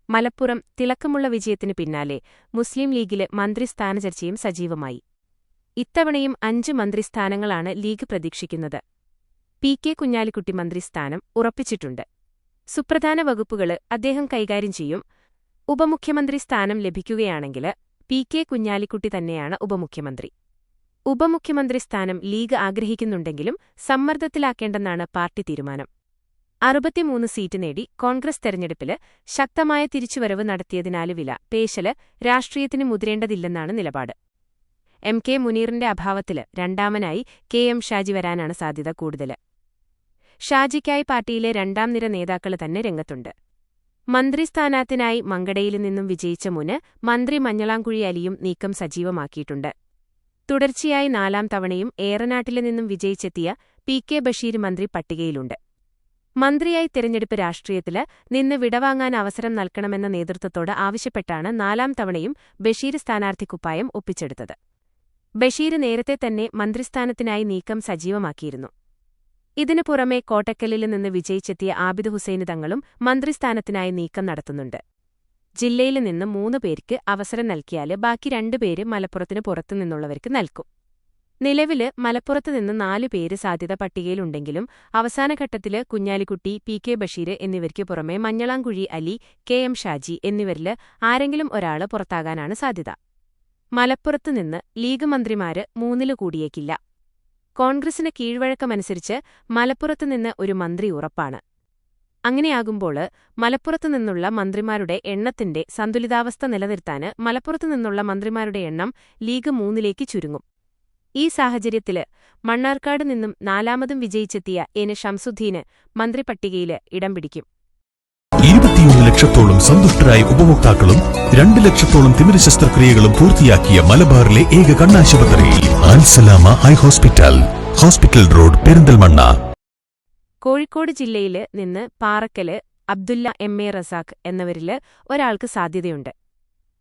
മലപ്പുറം തിളക്കമുള്ള വിജയത്തിനു പിന്നാലെ മുസ്ലിം ലീഗിലെ മന്ത്രിസ്ഥാനചർച്ചയും സജീവമായി. ഇത്തവണയും 5 മന്ത്രിസ്ഥാനങ്ങളാണ് ലീഗ് പ്രതീക്ഷിക്കുന്നത്. പി.കെ. കുഞ്ഞാലിക്കുട്ടി മന്ത്രിസ്ഥാനം ഉറപ്പിച്ചിട്ടുണ്ട്. സുപ്രധാന വകുപ്പുകള് അദ്ദേഹം കൈകാര്യം ചെയ്യും. ഉപമുഖ്യമന്ത്രി സ്ഥാനം ലഭിക്കുകയാണെങ്കിൽ പി.കെ. കുഞ്ഞാലിക്കുട്ടി തന്നെയാണ് ഉപമുഖ്യമന്ത്രി. ഉപമുഖ്യമന്ത്രി സ്ഥാനം ലീഗ് ആഗ്രഹിക്കുന്നുണ്ടെങ്കിലും സമ്മർദ്ദത്തിലാക്കേണ്ടെന്നാണ് പാർട്ടി തീരുമാനം. 63 സീറ്റ് നേടി കോൺഗ്രസ് തെരഞ്ഞെടുപ്പില് ശക്തമായ തിരിച്ചുവരവ് നടത്തിയതിനാല് പേശല് രാഷ്ട്രീയത്തിന് മുതിരേണ്ടതില്ലെന്നാണ് നിലപാട്. എം.കെ. മുനീറിന്റെ അഭാവത്തില് രണ്ടാമനായി കെ.എം. ഷാജി വരാനാണ് സാധ്യത കൂടുതല്. ഷാജിക്കായി പാർട്ടിയിലെ രണ്ടാം നിര നേതാക്കള് തന്നെ രംഗത്തുണ്ട്. മന്ത്രിസ്ഥാനത്തിനായി മങ്കടയിൽ നിന്നും വിജയിച്ച മുന് മന്ത്രി മഞ്ഞളാംകുഴി അലിയും നീക്കം സജീവമാക്കിയിട്ടുണ്ട്. തുടർച്ചയായി 4ാം തവണയും ഏറനാട്ടില് നിന്നും വിജയിച്ചെത്തിയ പി.കെ. ബഷീർ മന്ത്രി പട്ടികയിലുണ്ട്. മന്ത്രിയായി തിരഞ്ഞെടുപ്പ് രാഷ്ട്രീയത്തില് നിന്ന് വിടവാങ്ങാൻ അവസരം നൽകണമെന്ന നേതൃത്വത്തോട് ആവശ്യപ്പെട്ടാണ് 4ാം തവണയും ബഷീർ സ്ഥാനാർത്ഥിക്കുപ്പായം ഒപ്പിച്ചെടുത്തത്. ബഷീർ നേരത്തെ തന്നെ മന്ത്രിസ്ഥാനത്തിനായി നീക്കം സജീവമാക്കിയിരുന്നു. ഇതിനു പുറമെ കോട്ടക്കലിൽ നിന്ന് വിജയിച്ചെത്തിയ ആബിദ് ഹുസൈന് തങ്ങളും മന്ത്രിസ്ഥാനത്തിനായി നീക്കം നടത്തുന്നുണ്ട്. ജില്ലയിൽ നിന്ന് 3 പേർക്ക് അവസരം നൽകിയാല് ബാക്കി 2 പേര് മലപ്പുറത്തിന് പുറത്തുനിന്നുള്ളവർക്ക് നൽകും. നിലവില് മലപ്പുറത്തുനിന്ന് 4 പേര് സാധ്യത പട്ടികയിലുണ്ടെങ്കിലും അവസാനഘട്ടത്തില് കുഞ്ഞാലിക്കുട്ടി, പി.കെ. ബഷീർ എന്നിവയ്ക്കു പുറമെ മഞ്ഞളാംകുഴി അലി, കെ.എം. ഷാജി എന്നിവരില് ആരെങ്കിലും ഒരാള് പുറത്താകാനാണ് സാധ്യത. മലപ്പുറത്തുനിന്ന് ലീഗ് മന്ത്രിമാര് 3 കൂടിയേക്കില്ല. കോൺഗ്രസിന് കീഴ്വഴക്കമനുസരിച്ച് മലപ്പുറത്തുനിന്ന് ഒരു മന്ത്രി ഉറപ്പാണ്. അങ്ങനെയാകുമ്പോള് മലപ്പുറത്തുനിന്നുള്ള മന്ത്രിമാരുടെ എണ്ണത്തിന്റെ സന്തുലിതാവസ്ഥ നിലനിർത്താന് മലപ്പുറത്തുനിന്നുള്ള മന്ത്രിമാരുടെ എണ്ണം ലീഗ് 3ലേക്ക് ചുരുങ്ങും. ഈ സാഹചര്യത്തില് മണ്ണാർക്കാട് നിന്നും 4ാമതും വിജയിച്ചെത്തിയ എൻ. ഷംസുദ്ദീന് മന്ത്രിപട്ടികയില് ഇടം പിടിക്കും. 21 ലക്ഷത്തോളം സന്തുഷ്ടരായ ഉപഭോക്താക്കളും 2 ലക്ഷത്തോളം തിമിര ശസ്ത്രക്രിയകളും പൂർത്തിയാക്കിയ മലബാറിലെ ഏക കണ്ണാശുപത്രി Al Salama eye hospital, hospital road, Perinthalmanna. Kozhikode ജില്ലയില് നിന്ന് പാറക്കല് അബ്ദുല്ല എം.എ. റസാഖ് എന്നവരില് ഒരാൾക്ക് സാധ്യതയുണ്ട്.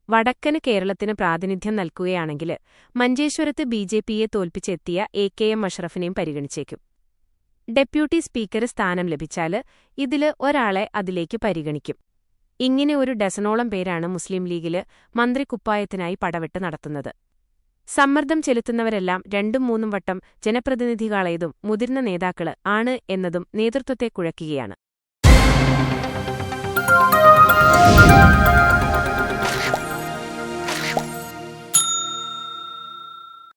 വടക്കന് കേരളത്തിന് പ്രാതിനിധ്യം നൽകുകയാണെങ്കില് മഞ്ചേശ്വരത്ത് ബി.ജെ.പിയെ തോൽപ്പിച്ചെത്തിയ എ.കെ.എം. അഷ്റഫിനെയും പരിഗണിച്ചേക്കും. ഡെപ്യൂട്ടി സ്പീക്കർ സ്ഥാനം ലഭിച്ചാല് ഇതില് ഒരാളെ അതിലേക്ക് പരിഗണിക്കും. ഇങ്ങനെ ഒരു ഡസനോളം പേരാണ് മുസ്ലിം ലീഗില് മന്ത്രിക്കുപ്പായത്തിനായി പടവെട്ട് നടത്തുന്നത്. സമ്മർദ്ദം ചെലുത്തുന്നവരെല്ലാം 2-3 വട്ടം ജനപ്രതിനിധികളായതും മുതിർന്ന നേതാക്കള് ആണ് എന്നതും നേതൃത്വത്തെ കുഴക്കുകയാണ്.